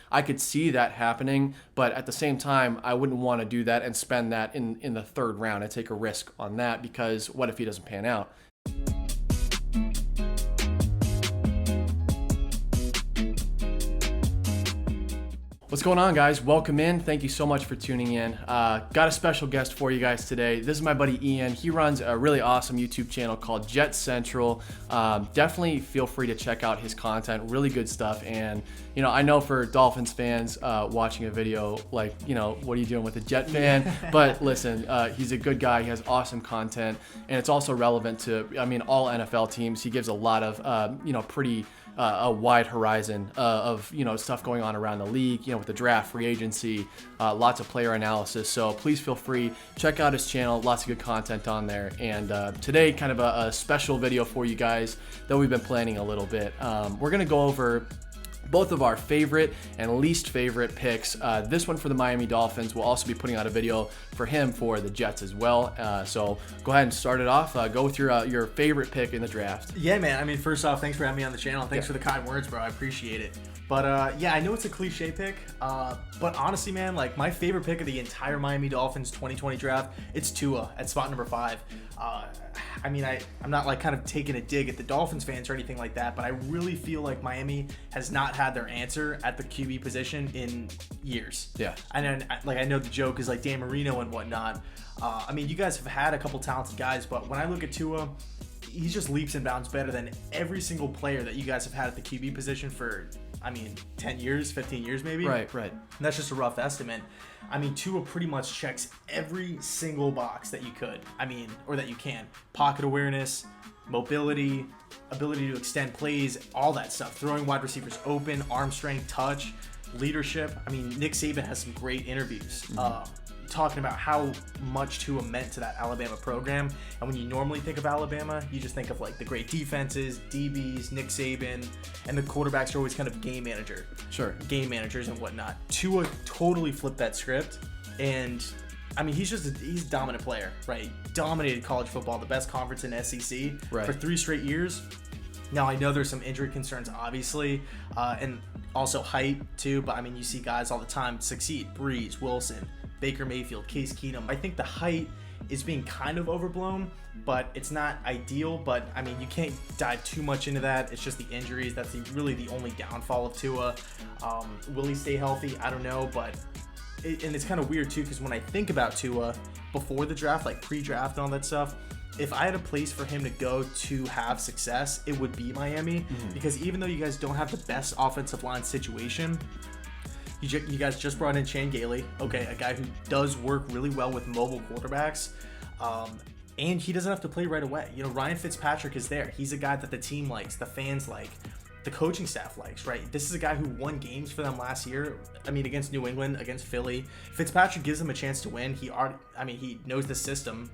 I could see that happening, but at the same time, I wouldn't want to do that and spend that in the third round and take a risk on that, because what if he doesn't pan out? What's going on, guys? Welcome in. Thank you so much for tuning in. Got a special guest for you guys today. This is my buddy Ian. He runs a really awesome YouTube channel called JetsCentral. Definitely feel free to check out his content. Really good stuff. And I know for Dolphins fans watching a video, like, what are you doing with a Jet fan? But listen, he's a good guy. He has awesome content, and it's also relevant to, all NFL teams. He gives a lot of, pretty a wide horizon of stuff going on around the league, with the draft, free agency, lots of player analysis. So please feel free, check out his channel. Lots of good content on there. And today, kind of a special video for you guys that we've been planning a little bit. We're gonna go over both of our favorite and least favorite picks. This one for the Miami Dolphins. We'll also be putting out a video for him for the Jets as well. So go ahead and start it off. Go with your favorite pick in the draft. Yeah, man. First off, thanks for having me on the channel. Thanks for the kind words, bro. I appreciate it. But I know it's a cliche pick, but honestly, man, like, my favorite pick of the entire Miami Dolphins 2020 draft, it's Tua at spot number 5. I'm not like kind of taking a dig at the Dolphins fans or anything like that, but I really feel like Miami has not had their answer at the QB position in years. Yeah. And I know the joke is like Dan Marino and whatnot. You guys have had a couple talented guys, but when I look at Tua, he just leaps and bounds better than every single player that you guys have had at the QB position for 10 years, 15 years maybe. Right. And that's just a rough estimate. Tua pretty much checks every single box that you could, or that you can. Pocket awareness, mobility, ability to extend plays, all that stuff. Throwing wide receivers open, arm strength, touch, leadership. Nick Saban has some great interviews. Talking about how much Tua meant to that Alabama program. And when you normally think of Alabama, you just think of like the great defenses, DBs, Nick Saban, and the quarterbacks are always kind of game managers and whatnot. Tua totally flipped that script, and he's a dominant player, right? Dominated college football, the best conference in SEC for 3 straight years. Now, I know there's some injury concerns, obviously, and also height too, but you see guys all the time succeed. Breeze, Wilson, Baker Mayfield, Case Keenum. I think the height is being kind of overblown, but it's not ideal. But you can't dive too much into that. It's just the injuries. That's really the only downfall of Tua. Will he stay healthy? I don't know, but and it's kind of weird too, because when I think about Tua before the draft, like pre-draft and all that stuff, if I had a place for him to go to have success, it would be Miami. Because even though you guys don't have the best offensive line situation, you guys just brought in Chan Gailey, a guy who does work really well with mobile quarterbacks, and he doesn't have to play right away. Ryan Fitzpatrick is there. He's a guy that the team likes, the fans like, the coaching staff likes, right? This is a guy who won games for them last year. Against New England, against Philly. Fitzpatrick gives them a chance to win. He knows the system,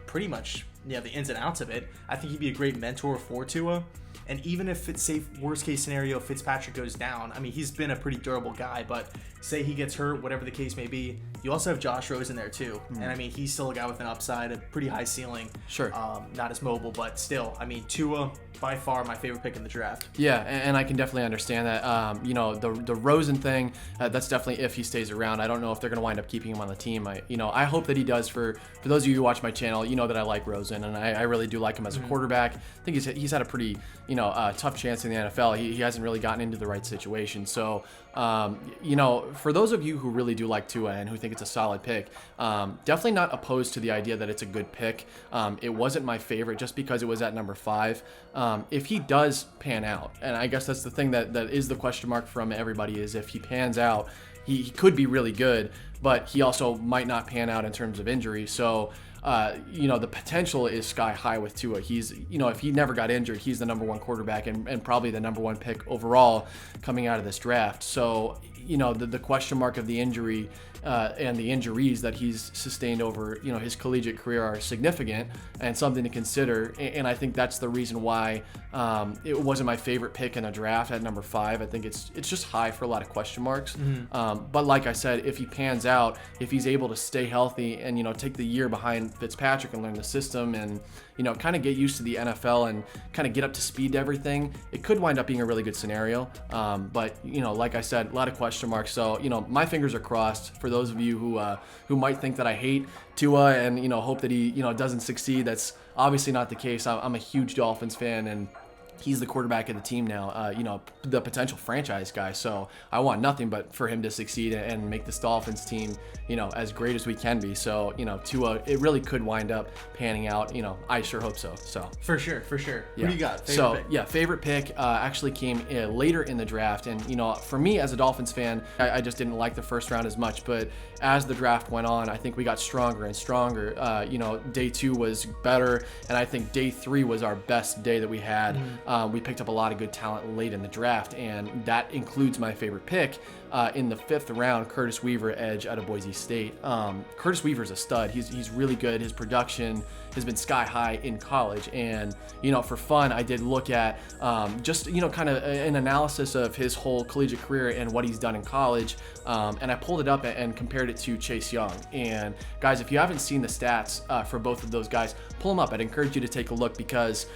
pretty much, the ins and outs of it. I think he'd be a great mentor for Tua. And even if it's worst case scenario, Fitzpatrick goes down, he's been a pretty durable guy, but say he gets hurt, whatever the case may be, you also have Josh Rosen there too. And he's still a guy with an upside, a pretty high ceiling. Sure. Not as mobile, but still, Tua, by far my favorite pick in the draft. Yeah, and I can definitely understand that. The Rosen thing, that's definitely if he stays around. I don't know if they're going to wind up keeping him on the team. I hope that he does. For those of you who watch my channel, you know that I like Rosen, and I really do like him as a quarterback. I think he's had a pretty tough chance in the NFL. He hasn't really gotten into the right situation. So, for those of you who really do like Tua and who think it's a solid pick, definitely not opposed to the idea that it's a good pick. It wasn't my favorite just because it was at number 5. If he does pan out, and I guess that's the thing that is the question mark from everybody, is if he pans out, he could be really good, but he also might not pan out in terms of injury. So, the potential is sky high with Tua. He's, if he never got injured, he's the number 1 quarterback and probably the number 1 pick overall coming out of this draft. So, the question mark of the injury and the injuries that he's sustained over, his collegiate career are significant and something to consider. And I think that's the reason why it wasn't my favorite pick in a draft at number 5. I think it's just high for a lot of question marks. But like I said, if he pans out, if he's able to stay healthy and, take the year behind Fitzpatrick and learn the system and, kind of get used to the NFL and kind of get up to speed to everything, it could wind up being a really good scenario. But, like I said, a lot of question marks. So, my fingers are crossed for those of you who might think that I hate Tua and, hope that he, doesn't succeed. That's obviously not the case. I'm a huge Dolphins fan, and he's the quarterback of the team now, the potential franchise guy. So I want nothing but for him to succeed and make this Dolphins team, as great as we can be. So, Tua, it really could wind up panning out. I sure hope so. So for sure. Yeah. Who do you got? Favorite pick actually came later in the draft. And, for me as a Dolphins fan, I just didn't like the first round as much. But as the draft went on, I think we got stronger and stronger. Day 2 was better. And I think day 3 was our best day that we had. We picked up a lot of good talent late in the draft, and that includes my favorite pick in the 5th round, Curtis Weaver, edge out of Boise State. Curtis Weaver's a stud. He's really good. His production has been sky high in college, and for fun, I did look at just kind of an analysis of his whole collegiate career and what he's done in college, and I pulled it up and compared it to Chase Young. And guys, if you haven't seen the stats for both of those guys, pull them up. I'd encourage you to take a look, because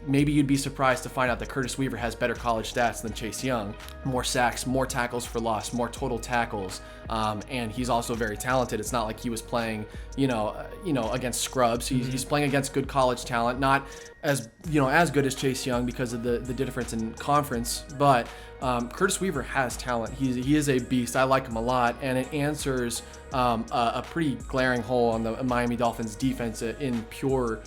maybe you'd be surprised to find out that Curtis Weaver has better college stats than Chase Young. More sacks, more tackles for loss, more total tackles, and he's also very talented. It's not like he was playing, against scrubs. He's playing against good college talent, not as good as Chase Young because of the difference in conference, but Curtis Weaver has talent. He is a beast. I like him a lot, and it answers a pretty glaring hole on the Miami Dolphins defense in pure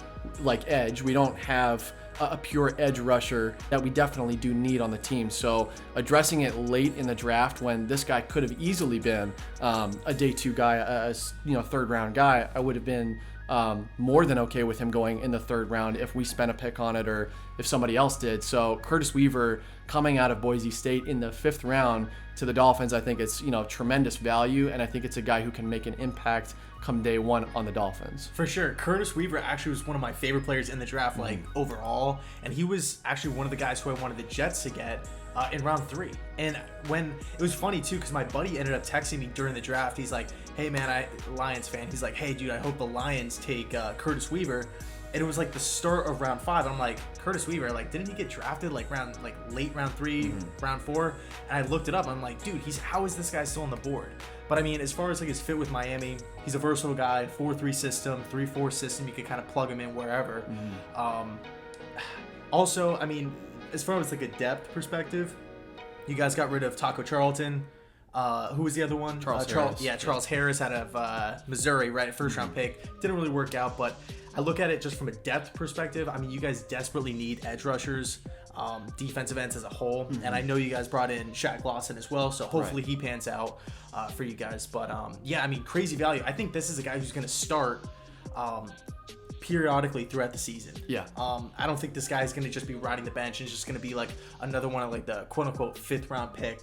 edge. We don't have a pure edge rusher that we definitely do need on the team. So addressing it late in the draft when this guy could have easily been a day 2 guy, a 3rd round guy, I would have been more than okay with him going in the 3rd round if we spent a pick on it or if somebody else did. So Curtis Weaver coming out of Boise State in the 5th round to the Dolphins, I think it's tremendous value, and I think it's a guy who can make an impact come day 1 on the Dolphins. For sure. Curtis Weaver actually was one of my favorite players in the draft, overall, and he was actually one of the guys who I wanted the Jets to get in round 3. And when it was funny too, because my buddy ended up texting me during the draft. He's like, "Hey man, Lions fan." He's like, "Hey dude, I hope the Lions take Curtis Weaver." And it was the start of round 5. I'm like, Curtis Weaver, didn't he get drafted late round 3, round 4? And I looked it up. I'm like, dude, how is this guy still on the board? But I mean, as far as his fit with Miami, he's a versatile guy. 4-3 system, 3-4 system. You could kind of plug him in wherever. Also, I mean, as far as a depth perspective, you guys got rid of Taco Charlton. Who was the other one? Charles Harris. Charles Harris out of Missouri, right? 1st round pick. Didn't really work out, but I look at it just from a depth perspective. I mean, you guys desperately need edge rushers, defensive ends as a whole. And I know you guys brought in Shaq Lawson as well, so hopefully he pans out for you guys. But I mean, crazy value. I think this is a guy who's going to start periodically throughout the season. Yeah. I don't think this guy is going to just be riding the bench and it's just going to be another one of the quote-unquote 5th round pick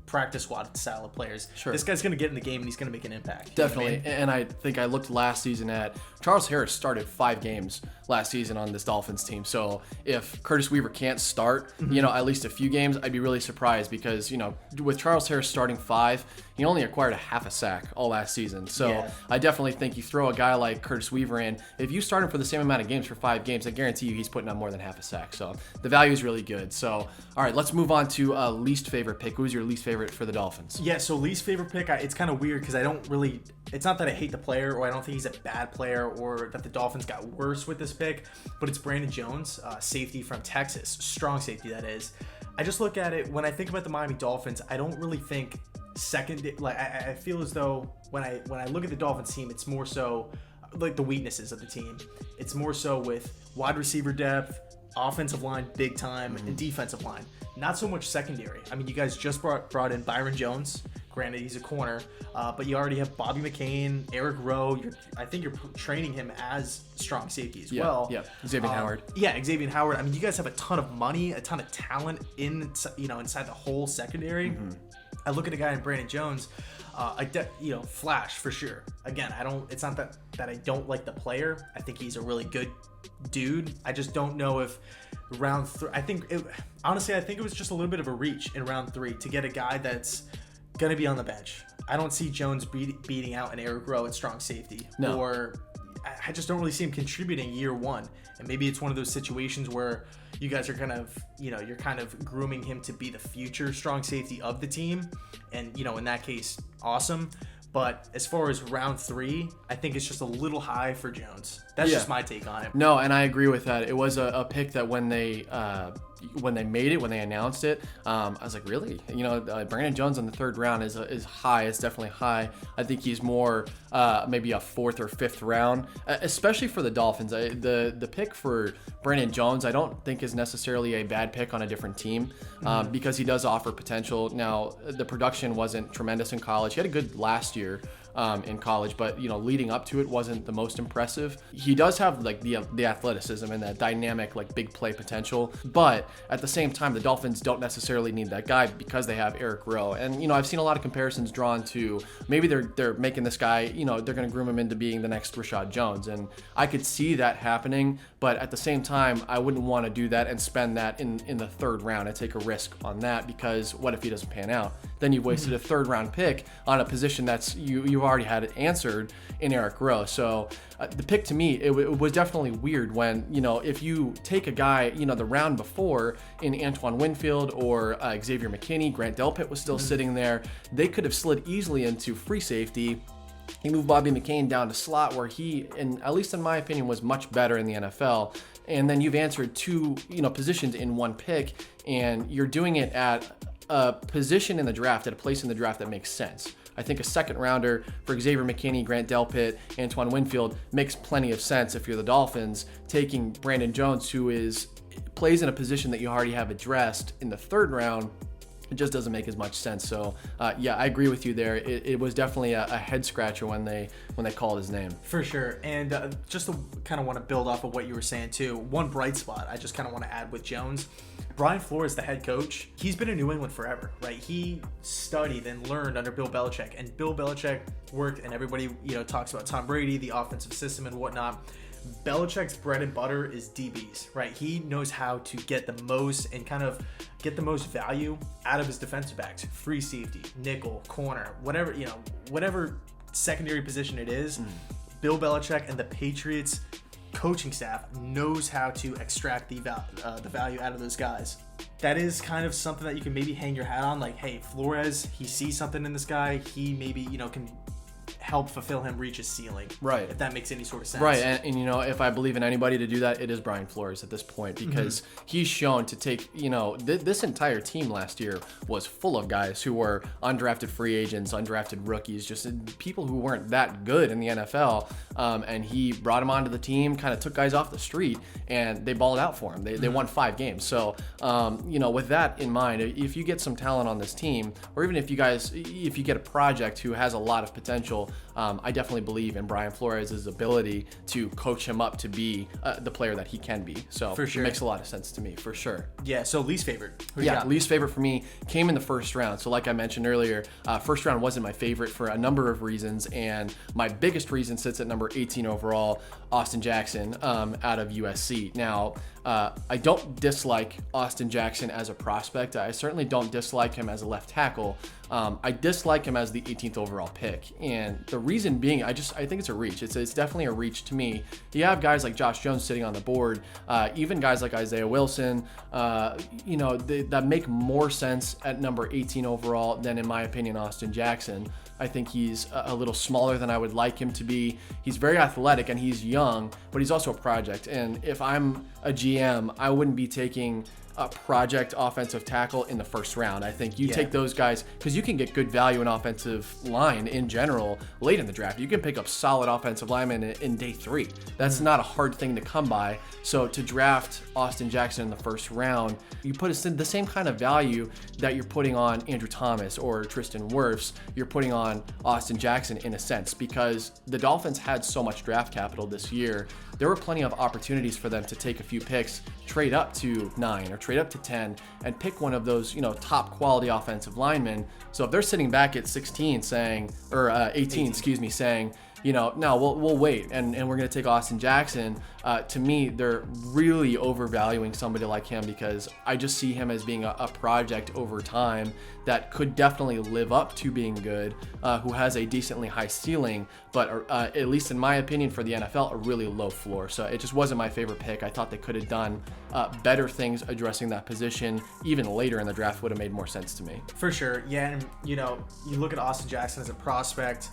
practice squad style of players. Sure. This guy's going to get in the game and he's going to make an impact. Definitely. You know what I mean? And I think I looked last season at Charles Harris started 5 games last season on this Dolphins team. So if Curtis Weaver can't start, at least a few games, I'd be really surprised because, with Charles Harris starting 5, he only acquired a half a sack all last season. So I definitely think you throw a guy like Curtis Weaver in, if you start him for the same amount of games for 5 games, I guarantee you he's putting up more than half a sack. So the value is really good. So, all right, let's move on to least favorite pick. Who's your least favorite for the Dolphins? Yeah, so least favorite pick, it's kind of weird because I don't really, it's not that I hate the player or I don't think he's a bad player or that the Dolphins got worse with this pick, but it's Brandon Jones, safety from Texas, strong safety that is. I just look at it, when I think about the Miami Dolphins, I don't really think I feel as though when I look at the Dolphins team, it's more so the weaknesses of the team. It's more so with wide receiver depth, offensive line big time, and defensive line. Not so much secondary. I mean, you guys just brought in Byron Jones. Granted, he's a corner, but you already have Bobby McCain, Eric Rowe. I think you're training him as strong safety as well. Yeah, Xavier Howard. Yeah, Xavier Howard. I mean, you guys have a ton of money, a ton of talent inside the whole secondary. I look at a guy in Brandon Jones, flash for sure. Again, it's not that I don't like the player. I think he's a really good dude. I just don't know if round 3, honestly, I think it was just a little bit of a reach in round 3 to get a guy that's going to be on the bench. I don't see Jones beating out an Eric Rowe at strong safety. No. Or I just don't really see him contributing year 1. And maybe it's one of those situations where you guys are you're kind of grooming him to be the future strong safety of the team. And, in that case, awesome. But as far as round 3, I think it's just a little high for Jones. That's just my take on it. No, and I agree with that. It was a pick that when they made it, when they announced it, I was like, really? Brandon Jones in the 3rd round is high. It's definitely high. I think he's more maybe a 4th or 5th round, especially for the Dolphins. The pick for Brandon Jones, I don't think is necessarily a bad pick on a different team because he does offer potential. Now, the production wasn't tremendous in college. He had a good last year in college, but leading up to it wasn't the most impressive. He does have like the athleticism and that dynamic like big play potential, but at the same time, the Dolphins don't necessarily need that guy because they have Eric Rowe. And I've seen a lot of comparisons drawn to maybe they're making this guy, they're going to groom him into being the next Rashad Jones, and I could see that happening. But at the same time, I wouldn't want to do that and spend that in the 3rd round and take a risk on that, because what if he doesn't pan out? Then you've wasted a 3rd round pick on a position that's you already had it answered in Eric Rowe. So the pick to me, it was definitely weird when, if you take a guy, the round before in Antoine Winfield or Xavier McKinney, Grant Delpit was still sitting there. They could have slid easily into free safety. He moved Bobby McCain down to slot where he, at least in my opinion, was much better in the NFL. And then you've answered 2, positions in 1 pick, and you're doing it at a position in the draft, at a place in the draft that makes sense. I think a 2nd rounder for Xavier McKinney, Grant Delpit, Antoine Winfield makes plenty of sense if you're the Dolphins. Taking Brandon Jones, who plays in a position that you already have addressed in the 3rd round, it just doesn't make as much sense. So yeah, I agree with you there. It was definitely a head scratcher when they called his name. For sure. And just to kind of want to build off of what you were saying too, one bright spot I just kind of want to add with Jones. Brian Flores, the head coach, he's been in New England forever, right? He studied and learned under Bill Belichick, and Bill Belichick worked, and everybody talks about Tom Brady, the offensive system and whatnot. Belichick's bread and butter is DBs, right? He knows how to get the most and kind of get the most value out of his defensive backs, free safety, nickel, corner, whatever secondary position it is. Bill Belichick and the Patriots coaching staff knows how to extract the value out of those guys. That is kind of something that you can maybe hang your hat on. Like, hey, Flores, he sees something in this guy. He maybe, can help fulfill him reach his ceiling. Right. If that makes any sort of sense. Right. And if I believe in anybody to do that, it is Brian Flores at this point, because he's shown to take, this entire team last year was full of guys who were undrafted free agents, undrafted rookies, just people who weren't that good in the NFL. And he brought them onto the team, kind of took guys off the street, and they balled out for him. They won 5 games. So, with that in mind, if you get some talent on this team, or even if you get a project who has a lot of potential, I definitely believe in Brian Flores' ability to coach him up to be the player that he can be. So for sure. It makes a lot of sense to me, for sure. Yeah, so least favorite. Least favorite for me came in the 1st round. So like I mentioned earlier, 1st round wasn't my favorite for a number of reasons, and my biggest reason sits at number 18 overall, Austin Jackson out of USC. Now, I don't dislike Austin Jackson as a prospect. I certainly don't dislike him as a left tackle. I dislike him as the 18th overall pick, and the reason being, I think it's a reach. It's definitely a reach to me. You have guys like Josh Jones sitting on the board, even guys like Isaiah Wilson, that make more sense at number 18 overall than, in my opinion, Austin Jackson. I think he's a little smaller than I would like him to be. He's very athletic and he's young, but he's also a project. And if I'm a GM, I wouldn't be taking a project offensive tackle in the 1st round. I think you take those guys because you can get good value in offensive line in general late in the draft. You can pick up solid offensive linemen in day 3. That's not a hard thing to come by. So to draft Austin Jackson in the 1st round, you put the same kind of value that you're putting on Andrew Thomas or Tristan Wirfs, you're putting on Austin Jackson in a sense, because the Dolphins had so much draft capital this year. There were plenty of opportunities for them to take a few picks, trade up to 9 or trade trade up to 10 and pick one of those, top quality offensive linemen. So if they're sitting back at 16 saying, or 18, excuse me, saying, no, we'll wait, and we're going to take Austin Jackson. To me, they're really overvaluing somebody like him because I just see him as being a project over time that could definitely live up to being good, who has a decently high ceiling, but at least in my opinion for the NFL, a really low floor. So it just wasn't my favorite pick. I thought they could have done better things addressing that position. Even later in the draft would have made more sense to me. For sure, yeah, and you look at Austin Jackson as a prospect.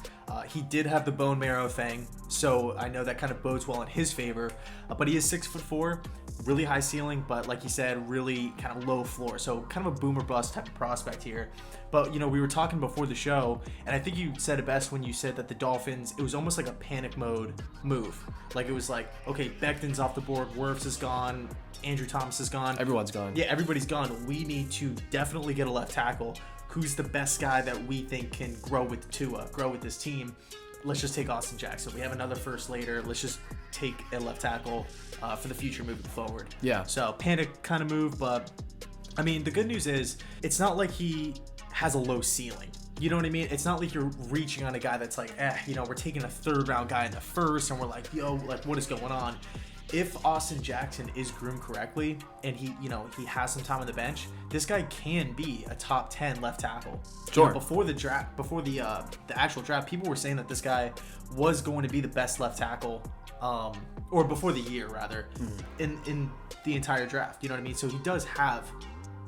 He did have the bone marrow thing, so I know that kind of bodes well in his favor. But he is 6'4", really high ceiling, but like you said, really kind of low floor. So kind of a boomer bust type of prospect here. But we were talking before the show, and I think you said it best when you said that the Dolphins, it was almost like a panic mode move. Like it was like, okay, Becton's off the board, Wirfs is gone, Andrew Thomas is gone. Everyone's gone. Yeah, everybody's gone. We need to definitely get a left tackle. Who's the best guy that we think can grow with Tua, grow with this team? Let's just take Austin Jackson. We have another first later. Let's just take a left tackle for the future moving forward. Yeah. So panic kind of move, but I mean, the good news is it's not like he has a low ceiling. You know what I mean? It's not like you're reaching on a guy that's like, we're taking a third round guy in the first, and we're like, what is going on? If Austin Jackson is groomed correctly and he has some time on the bench, this guy can be a top 10 left tackle. Sure. Before the draft, before the actual draft, people were saying that this guy was going to be the best left tackle, or before the year rather, in the entire draft. You know what I mean? So he does have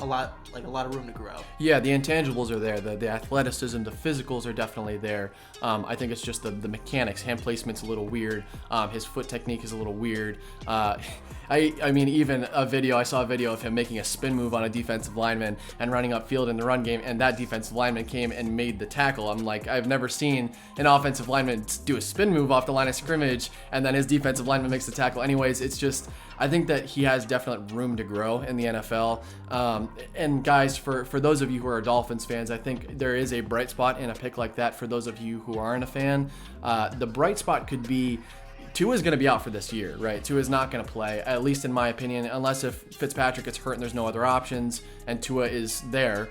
a lot of room to grow. Yeah, the intangibles are there. The athleticism, the physicals are definitely there. I think it's just the mechanics. Hand placement's a little weird. His foot technique is a little weird. I mean, even I saw a video of him making a spin move on a defensive lineman and running upfield in the run game, and that defensive lineman came and made the tackle. I'm like, I've never seen an offensive lineman do a spin move off the line of scrimmage, and then his defensive lineman makes the tackle. Anyways, it's just, I think that he has definite room to grow in the NFL. And guys, for those of you who are Dolphins fans, I think there is a bright spot in a pick like that for those of you who aren't a fan. The bright spot could be Tua's going to be out for this year, right? Tua's not going to play, at least in my opinion, unless if Fitzpatrick gets hurt and there's no other options and Tua is there.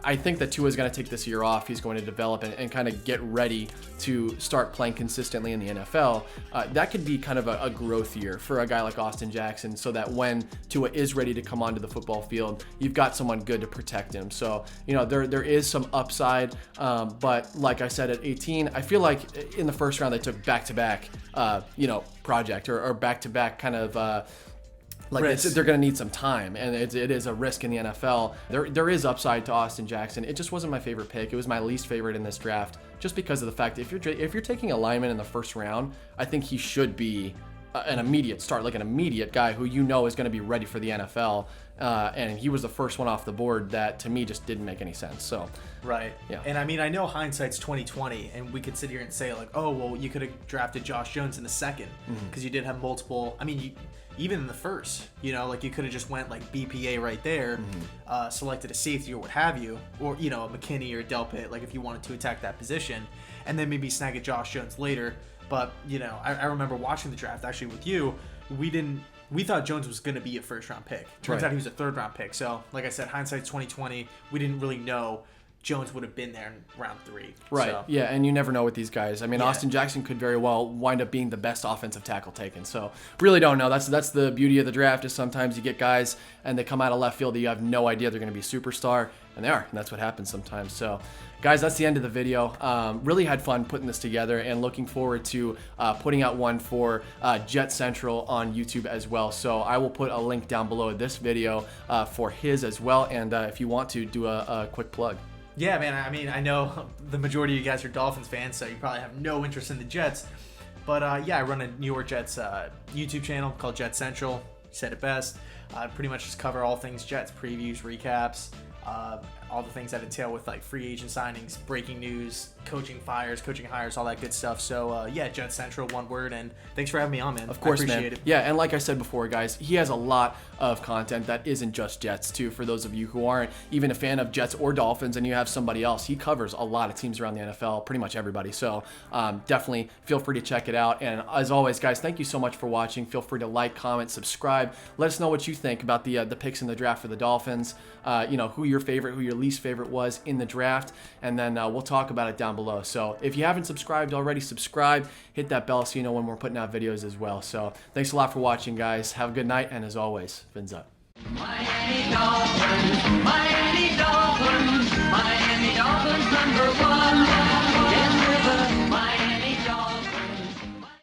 I think that Tua is going to take this year off. He's going to develop and kind of get ready to start playing consistently in the NFL. That could be kind of a growth year for a guy like Austin Jackson, so that when Tua is ready to come onto the football field, you've got someone good to protect him. So, there is some upside, but like I said, at 18, I feel like in the first round they took back-to-back, project or back-to-back kind of they're going to need some time, and it is a risk in the NFL. There is upside to Austin Jackson. It just wasn't my favorite pick. It was my least favorite in this draft, just because of the fact that if you're taking a lineman in the first round, I think he should be an immediate start, like an immediate guy who is going to be ready for the NFL. And he was the first one off the board that to me just didn't make any sense. So right, yeah. And I mean, I know hindsight's 2020, and we could sit here and say like, oh well, you could have drafted Josh Jones in the second because you did have multiple. I mean, even in the first, like you could have just went like BPA right there, selected a safety or what have you, or a McKinney or a Delpit, like if you wanted to attack that position, and then maybe snag a Josh Jones later. But I remember watching the draft actually with you. We thought Jones was going to be a first round pick. Turns out he was a third round pick. So like I said, hindsight's 2020. We didn't really know Jones would have been there in round 3. Right. So. Yeah, and you never know with these guys. I mean, Austin Jackson could very well wind up being the best offensive tackle taken. So really don't know. That's the beauty of the draft, is sometimes you get guys and they come out of left field that you have no idea they're going to be a superstar, and they are. And that's what happens sometimes. So guys, that's the end of the video. Really had fun putting this together, and looking forward to putting out one for JetsCentral on YouTube as well. So I will put a link down below this video for his as well. And if you want to do a quick plug. Yeah, man. I mean, I know the majority of you guys are Dolphins fans, so you probably have no interest in the Jets. But I run a New York Jets YouTube channel called JetsCentral. You said it best. Pretty much just cover all things Jets, previews, recaps. all the things that entail with like free agent signings, breaking news, coaching fires, coaching hires, all that good stuff. So yeah, JetsCentral, one word, and thanks for having me on, man. Of course, I appreciate man. it. Yeah, and like I said before, guys, he has a lot of content that isn't just Jets too. For those of you who aren't even a fan of Jets or Dolphins, and you have somebody else, he covers a lot of teams around the NFL, pretty much everybody. So definitely feel free to check it out. And as always, guys, thank you so much for watching. Feel free to like, comment, subscribe. Let us know what you think about the picks in the draft for the Dolphins. Who your favorite, who your least favorite was in the draft, and then we'll talk about it down below. So if you haven't subscribed already, subscribe, hit that bell so you know when we're putting out videos as well. So thanks a lot for watching, guys. Have a good night, and as always, fins up. Miami Dolphins, Miami